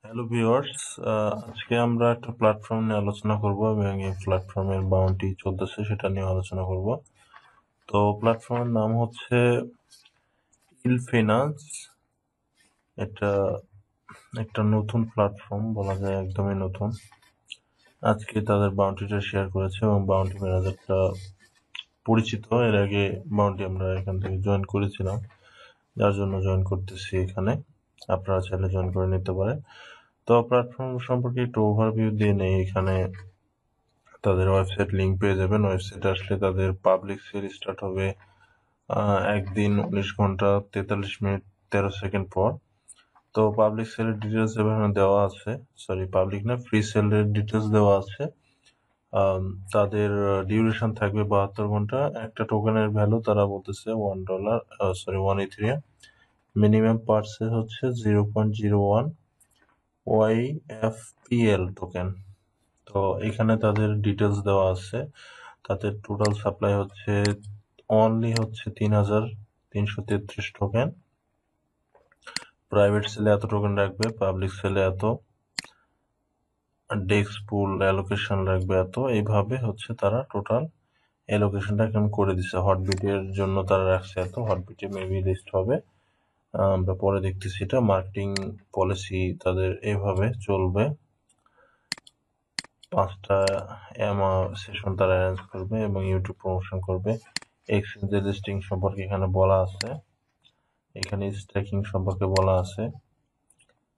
Hello viewers, আজকে আমরা একটা প্ল্যাটফর্ম নিয়ে আলোচনা করব এবং এই প্ল্যাটফর্মের বাউন্টি চলতেছে সেটা নিয়ে আলোচনা করব। তো প্ল্যাটফর্মের নাম হচ্ছে ইল ফিনান্স। এটা একটা নতুন প্ল্যাটফর্ম, বলা যায় একদমই নতুন। আজকে তাদের বাউন্টিটা শেয়ার করেছে এবং বাউন্টি ম্যানেজারটা পরিচিত। এর আগে বাউন্টি আমরা এখান থেকে জয়েন করেছিলাম, যার জন্য জয়েন করতেছি এখানে। আপনারা চাইলে জয়েন করে নিতে পারেন। তো প্ল্যাটফর্ম সম্পর্কে একটু ওভারভিউ দিয়ে নেই। এখানে তাদের ওয়েবসাইট লিঙ্ক পেয়ে যাবেন। ওয়েবসাইটে আসলে তাদের পাবলিক সেল স্টার্ট হবে একদিন 19 ঘন্টা 43 মিনিট 13 সেকেন্ড পর। তো পাবলিক সেলের ডিটেলস এখানে দেওয়া আছে, সরি পাবলিক না, ফ্রি সেলের ডিটেলস দেওয়া আছে। তাদের ডিউরেশন থাকবে 72 ঘন্টা। একটা টোকেনের ভ্যালু তারা বলতেছে $1, সরি 1 ইথেরিয়াম। মিনিমাম পার্সেস হচ্ছে 0.01 YFPL টোকেন। তো এখানে তাদের ডিটেলস দেওয়া আছে। তাদের টোটাল সাপ্লাই হচ্ছে 3,333 টোকেন। প্রাইভেট সেলে এত টোকেন রাখবে, পাবলিক সেলে এত, ডেক্স পুল অ্যালোকেশন রাখবে এত। এইভাবে হচ্ছে তারা টোটাল অ্যালোকেশনটা এখন করে দিছে। হটবিটের জন্য তারা রাখছে এত, হটবিটে মেবি লিস্ট হবে, আমরা পরে দেখতেছি। এটা মার্কেটিং পলিসি তাদের এইভাবে চলবে। 5টা সেশন তারা অ্যারেঞ্জ করবে এবং ইউটিউব প্রমোশন করবে। এক্সচেঞ্জের লিস্টিং সম্পর্কে এখানে বলা আছে, এখানে স্ট্যাকিং সম্পর্কে বলা আছে।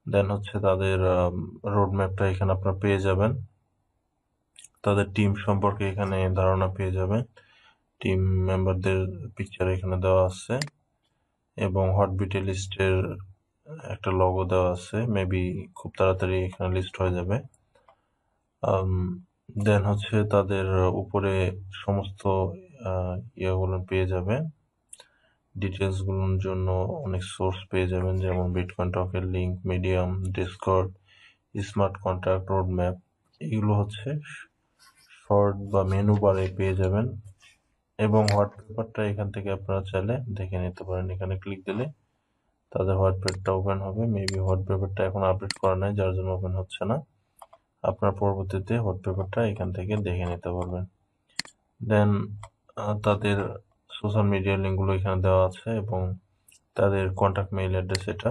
দেন হচ্ছে তাদের রোড ম্যাপটা এখানে আপনারা পেয়ে যাবেন। তাদের টিম সম্পর্কে এখানে ধারণা পেয়ে যাবেন। টিম মেম্বারদের পিকচার এখানে দেওয়া আছে এবং হটবিটে লিস্টের একটা লোগো দেওয়া আছে। মেবি খুব তাড়াতাড়ি এখানে লিস্ট হয়ে যাবে। দেন হচ্ছে তাদের উপরে সমস্ত ইয়েগুলো পেয়ে যাবে। ডিটেলসগুলোর জন্য অনেক সোর্স পেয়ে যাবেন, যেমন বিটকয়েন টকের link, medium, Discord, smart contract, road map. এগুলো হচ্ছে শর্ট বা মেনু বারে পেয়ে যাবেন। এবং হোয়াইট পেপারটা এখান থেকে আপনারা চাইলে দেখে নিতে পারেন। এখানে ক্লিক দিলে তাদের হোয়াইট পেপারটা ওপেন হবে। মেবি হোয়াইট পেপারটা এখন আপডেট করা নাই, যার জন্য ওপেন হচ্ছে না। আপনার পরবর্তীতে হোয়াইট পেপারটা এখান থেকে দেখে নিতে পারবেন। দেন তাদের সোশ্যাল মিডিয়া লিঙ্কগুলো এখানে দেওয়া আছে এবং তাদের কন্ট্যাক্ট মেইল অ্যাড্রেস এটা,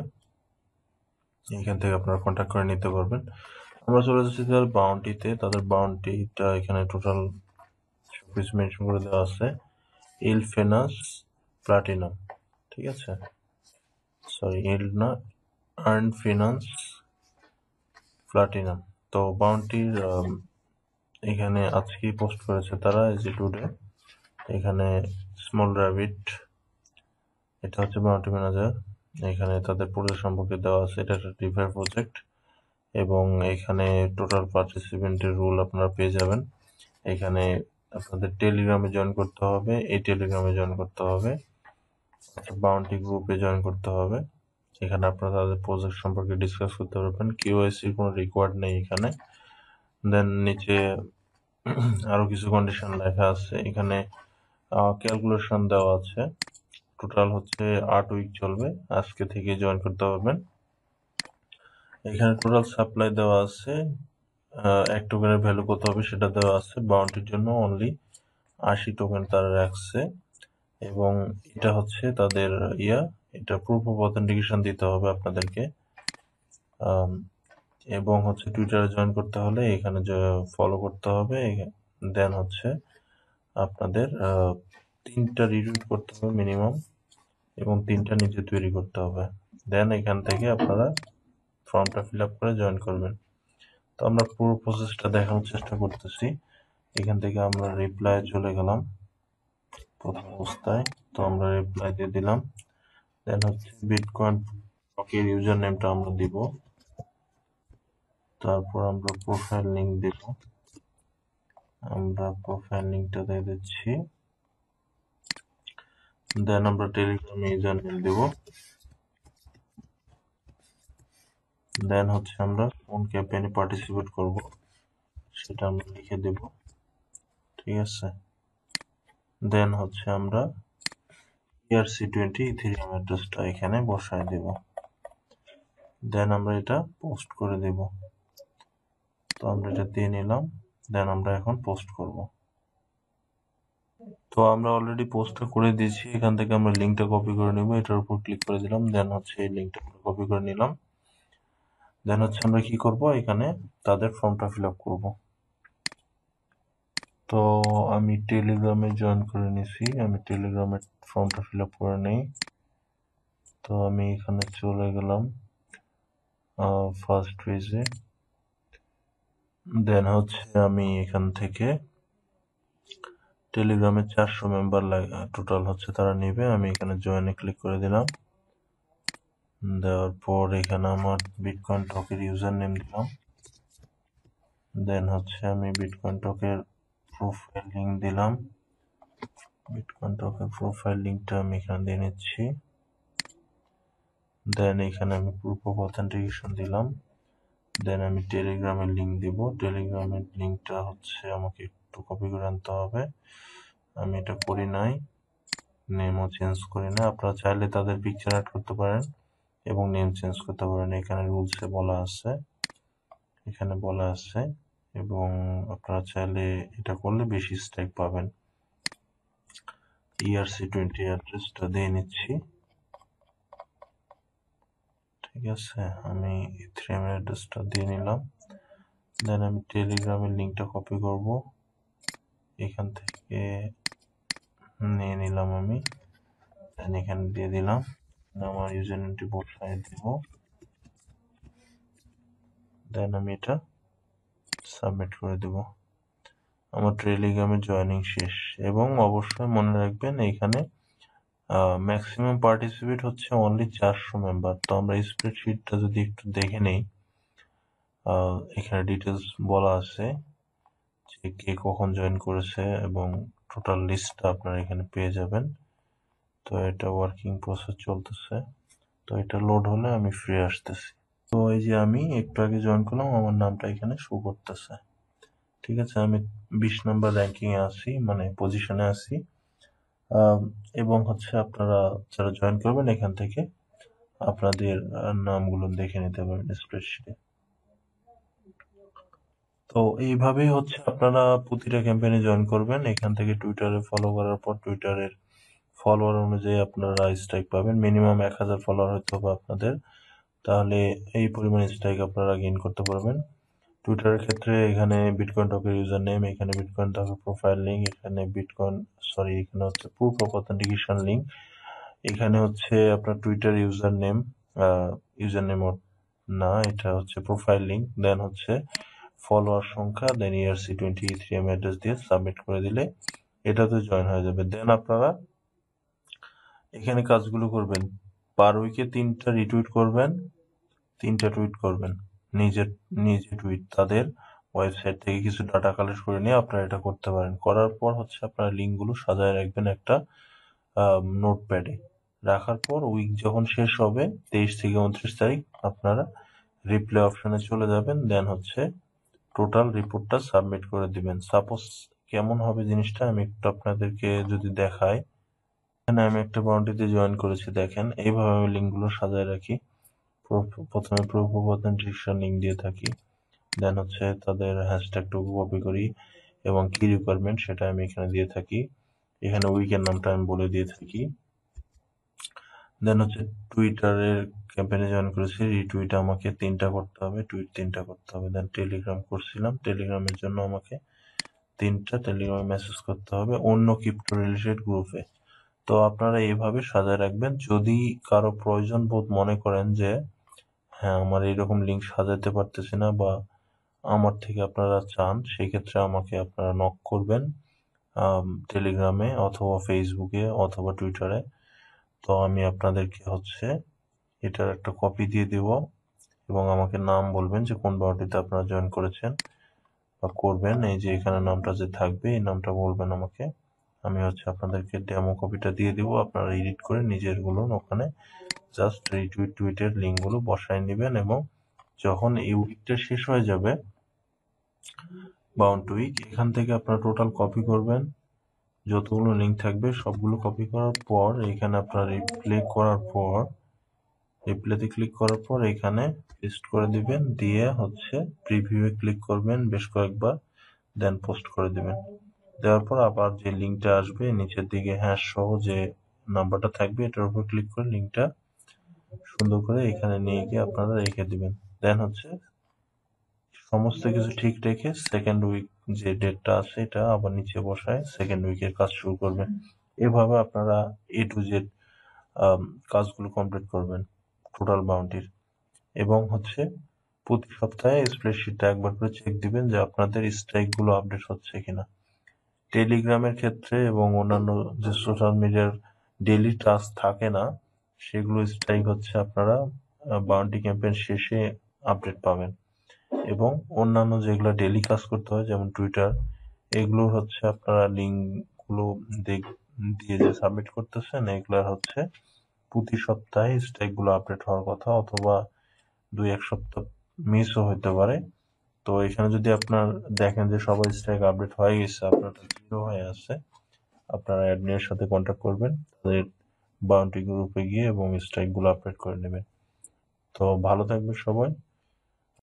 এখান থেকে আপনারা কন্ট্যাক্ট করে নিতে পারবেন। আমরা চলে যাচ্ছি তাদের বাউন্টিতে। তাদের বাউন্টিটা এখানে টোটাল সবকিছু মেনশন করে দেওয়া আছে। ইল ফিনান্স প্লাটিনাম, ঠিক আছে, সরি ইল না, আর্ন ফিনান্স প্লাটিনাম। তো বাউন্টির এখানে আজকেই পোস্ট করেছে তারা, এজ এ টুডে। এখানে স্মল র্যাবিট, এটা হচ্ছে বাউন্টি ম্যানেজার। এখানে তাদের প্রজেক্ট সম্পর্কে দেওয়া আছে, এটা একটা রিভার প্রজেক্ট এবং এখানে টোটাল পার্টিসিপেন্টের রুল আপনারা পেয়ে যাবেন। এখানে আপনাদের টেলিগ্রামে জয়েন করতে হবে, এই টেলিগ্রামে জয়েন করতে হবে, বাউন্টি গ্রুপে জয়েন করতে হবে। এখানে আপনারা তাদের প্রজেক্ট সম্পর্কে ডিসকাস করতে পারবেন। কিউআইসির কোনো রিকোয়ার্ড নেই এখানে। দেন নিচে আরো কিছু কন্ডিশন লেখা আছে। এখানে ক্যালকুলেশন দেওয়া আছে। টোটাল হচ্ছে 8 উইক চলবে, আজকে থেকে জয়েন করতে পারবেন। এখানে টোটাল সাপ্লাই দেওয়া আছে, এক টোকেনের ভ্যালু কত হবে সেটা দেওয়া আছে। বাউন্টির জন্য অনলি 80 টোকেন তারা রাখছে এবং এটা হচ্ছে তাদের এটা প্রুফ অফ অথেন্টিকেশন দিতে হবে আপনাদেরকে। এবং হচ্ছে টুইটারে জয়েন করতে হলে এখানে ফলো করতে হবে। দেন হচ্ছে আপনাদের 3টা রিটুইট করতে হবে মিনিমাম এবং 3টা নিজে তৈরি করতে হবে। দেন এখান থেকে আপনারা ফর্মটা ফিল আপ করে জয়েন করবেন। তো আমরা পুরো প্রসেসটা দেখানোর চেষ্টা করতেছি। এখান থেকে আমরা রিপ্লাই চলে গেলাম প্রথম অবস্থায়। তো আমরা রিপ্লাই দিয়ে দিলাম। দেন হচ্ছে বিটকয়েন টকের ইউজার নেমটা আমরা দিব। তারপর আমরা প্রোফাইল লিঙ্ক দিব, আমরা প্রোফাইল লিঙ্কটা দিয়ে দিচ্ছি। দেন আমরা টেলিগ্রাম ইউজার নেম দেব। দেন হচ্ছে আমরা কোন ক্যাম্পেইনে পার্টিসিপেট করব সেটা আমরা লিখে দেব, ঠিক আছে। দেন হচ্ছে আমরা ERC20 ইথেরিয়াম অ্যাড্রেসটা এখানে বসায় দেব। দেন আমরা এটা পোস্ট করে দেব। তো আমরা এটা দিয়ে নিলাম, দেন আমরা এখন পোস্ট করব। তো আমরা অলরেডি পোস্টটা করে দিয়েছি, এখান থেকে আমরা লিঙ্কটা কপি করে নেব, এটার উপর ক্লিক করে দিলাম, দেন হচ্ছে এই লিঙ্কটা কপি করে নিলাম। দেন হচ্ছে আমরা কি করব, এখানে তাদের ফর্মটা ফিল আপ করবো। তো আমি টেলিগ্রামে জয়েন করে নিছি, আমি টেলিগ্রামের ফর্মটা ফিল আপ করে নেই। তো আমি এখানে চলে গেলাম ফার্স্ট পেজে, দেন হচ্ছে আমি এখান থেকে টেলিগ্রামে 400 মেম্বার টোটাল হচ্ছে তারা নেবে, আমি এখানে জয়েনে ক্লিক করে দিলাম। দেওয়ার পর এখানে আমার বিটকয়েন টকের ইউজার নেম দিলাম, দেন হচ্ছে আমি বিটকয়েন টকের প্রোফাইল লিঙ্ক দিলাম, বিটকয়েন টকের প্রোফাইল লিঙ্কটা আমি এখানে দিয়ে নিচ্ছি। দেন এখানে আমি প্রুফ অফ অথেন্টিকেশন দিলাম, দেন আমি টেলিগ্রামের লিঙ্ক দিব, টেলিগ্রামের লিঙ্কটা হচ্ছে আমাকে একটু কপি করে আনতে হবে, আমি এটা করি নাই, নেমও চেঞ্জ করি না। আপনারা চাইলে তাদের পিকচার অ্যাড করতে পারেন এবং নেম চেঞ্জ করতে পারেন, এখানে রুলসে বলা আছে, এখানে বলা আছে, এবং আপনারা চাইলে এটা করলে বেশি স্ট্রাইক পাবেন। ERC20 অ্যাড্রেসটা দিয়ে নিচ্ছি, ঠিক আছে, আমি ইথেরিয়াম অ্যাড্রেসটা দিয়ে নিলাম। দেন আমি টেলিগ্রামের লিঙ্কটা কপি করব, এখান থেকে নিয়ে নিলাম আমি, দেন এখানে দিয়ে দিলাম, আমার ইউজার নেমটি বসায় দিব, দেন আমি এটা সাবমিট করে দেব। আমার টেলিগ্রামের জয়েনিং শেষ। এবং অবশ্যই মনে রাখবেন এখানে ম্যাক্সিমাম পার্টিসিপেট হচ্ছে অনলি 400 মেম্বার। তো আমরা স্প্রেডশিটটা যদি একটু দেখে নেই, এখানে ডিটেলস বলা আছে যে কে কখন জয়েন করেছে এবং টোটাল লিস্টটা আপনারা এখানে পেয়ে যাবেন। তো এটা ওয়ার্কিং প্রসেস চলতেছে, তো এটা লোড হলে আমি ফিরে আসতেছি। তো এই যে আমি একটু আগে জয়েন করলাম, আমার নামটা এখানে শো করতেছে, ঠিক আছে, আমি 20 নম্বর র্যাঙ্কিং এ আছি, মানে পজিশনে আছি। এবং হচ্ছে আপনারা যারা জয়েন করবেন এখান থেকে আপনাদের নামগুলো দেখে নিতে পারবেন স্প্রেডশিটে। তো এইভাবেই হচ্ছে আপনারা প্রতিটা ক্যাম্পেইনে জয়েন করবেন। এখান থেকে টুইটারে ফলো করার পর টুইটারের ফলোয়ার অনুযায়ী আপনারা স্ট্রাইক পাবেন। মিনিমাম 1000 ফলোয়ার হতে হবে আপনাদের, তাহলে এই পরিমাণ স্ট্রাইক আপনারা গেইন করতে পারবেন। টুইটারের ক্ষেত্রে এখানে বিটকয়েন টকের ইউজার নেম, এখানে বিটকয়েন টকের প্রোফাইল লিঙ্ক, এখানে এখানে হচ্ছে প্রুফ অফ অথেন্টিকেশন লিঙ্ক, এখানে হচ্ছে আপনার টুইটার ইউজার নেম না, এটা হচ্ছে প্রোফাইল লিঙ্ক, দেন হচ্ছে ফলোয়ার সংখ্যা, দেন ERC20 ইথেরিয়াম অ্যাড্রেস দিয়ে সাবমিট করে দিলে এটাতে জয়েন হয়ে যাবে। দেন আপনারা এখানে কাজগুলো করবেন, পার উইকে 3টা রিটুইট করবেন, 3টা টুইট করবেন, নিজে টুইট, তাদের ওয়েবসাইট থেকে কিছু ডাটা কালেক্ট করে নিয়ে আপনারা এটা করতে পারেন। করার পর হচ্ছে আপনারা লিঙ্কগুলো সাজায় রাখবেন একটা নোটপ্যাডে, রাখার পর উইক যখন শেষ হবে 23 থেকে 29 তারিখ আপনারা রিপ্লে অপশনে চলে যাবেন, দেন হচ্ছে টোটাল রিপোর্টটা সাবমিট করে দিবেন। সাপোজ কেমন হবে জিনিসটা আমি একটু আপনাদেরকে যদি দেখাই, এখানে আমি একটা বাউন্ডারিতে জয়েন করেছি, দেখেন এইভাবে আমি লিঙ্কগুলো সাজায় রাখি। প্রথমে প্রুফ অফ অথেন্টিকেশন লিঙ্ক দিয়ে থাকি, দেন হচ্ছে তাদের হ্যাশট্যাগটুকু কপি করি এবং কি রিকোয়ারমেন্ট সেটা আমি এখানে দিয়ে থাকি, এখানে উইকের নামটা আমি বলে দিয়ে থাকি। দেন হচ্ছে টুইটারের ক্যাম্পেইনে জয়েন করেছি, রিটুইট আমাকে 3টা করতে হবে, টুইট 3টা করতে হবে। দেন টেলিগ্রাম করছিলাম, টেলিগ্রামের জন্য আমাকে 3টা টেলিগ্রামে মেসেজ করতে হবে অন্য ক্রিপ্টো রিলেটেড গ্রুপে। তো আপনারা এইভাবে সাজায় রাখবেন। যদি কারো প্রয়োজন বোধ মনে করেন যে হ্যাঁ আমার এইরকম লিঙ্ক সাজাতে পারতেছি না বা আমার থেকে আপনারা চান, সেই ক্ষেত্রে আমাকে আপনারা নক করবেন টেলিগ্রামে অথবা ফেসবুকে অথবা টুইটারে। তো আমি আপনাদেরকে হচ্ছে এটার একটা কপি দিয়ে দিব এবং আমাকে নাম বলবেন যে কোন বাউন্ডারিতে আপনারা জয়েন করেছেন বা করবেন। এই যে এখানে নামটা যে থাকবে এই নামটা বলবেন আমাকে, আমি হচ্ছে আপনাদেরকে ডেমো কপিটা দিয়ে দিব, আপনারা এডিট করে নিজেরগুলো ওখানে জাস্ট রিটুইট টুইটের লিঙ্কগুলো বসায় নেবেন এবং যখন এই উইকটা শেষ হয়ে যাবে বাউন্ড উইক, এখান থেকে আপনারা টোটাল কপি করবেন, যতগুলো লিঙ্ক থাকবে সবগুলো কপি করার পর এখানে আপনারা রিপ্লে করার পর এই প্লেতে ক্লিক করার পর এখানে পেস্ট করে দিবেন, দিয়ে হচ্ছে প্রিভিউয়ে ক্লিক করবেন বেশ কয়েকবার, দেন পোস্ট করে দিবেন। দেওয়ার পর আবার যে লিঙ্কটা আসবে নিচের দিকে হ্যাশ সহ যে নাম্বারটা থাকবে এটার উপর ক্লিক করে লিঙ্কটা সুন্দর করে এখানে নিয়ে গিয়ে আপনারা রেখে দিবেন। দেন হচ্ছে সমস্ত কিছু ঠিক রেখে সেকেন্ড উইক যে ডেটটা আছে এটা আবার নিচে বসায় সেকেন্ড উইকের কাজ শুরু করবেন। এভাবে আপনারা A to Z কাজগুলো কমপ্লিট করবেন টোটাল বাউন্টির। এবং হচ্ছে প্রতি সপ্তাহে স্প্রেডশিটটা একবার করে চেক দিবেন যে আপনাদের স্ট্রাইকগুলো আপডেট হচ্ছে কিনা। টেলিগ্রামের ক্ষেত্রে এবং অন্যান্য যে সোশ্যাল মিডিয়ার ডেইলি টাস্ক থাকে না, সেগুলো স্ট্রাইক হচ্ছে আপনারা বাউন্টি ক্যাম্পেইন শেষে আপডেট পাবেন। এবং অন্যান্য যেগুলো ডেইলি কাজ করতে হয় যেমন টুইটার, এগুলো হচ্ছে আপনারা লিঙ্কগুলো দিয়ে যে সাবমিট করতেছেন এগুলার হচ্ছে প্রতি সপ্তাহে স্ট্রাইকগুলো আপডেট হওয়ার কথা, অথবা 2-1 সপ্তাহ মিসও হতে পারে। তো এখানে যদি আপনার দেখেন যে সবার স্ট্রাইক আপডেট হয়ে গেছে, আপনারটা জিরো হয়ে আছে, আপনারা অ্যাডমিনের সাথে কন্ট্যাক্ট করবেন, তাদের বাউন্টি গ্রুপে গিয়ে এবং স্ট্রাইকগুলো আপডেট করে নেবেন। তো ভালো থাকবেন সবাই।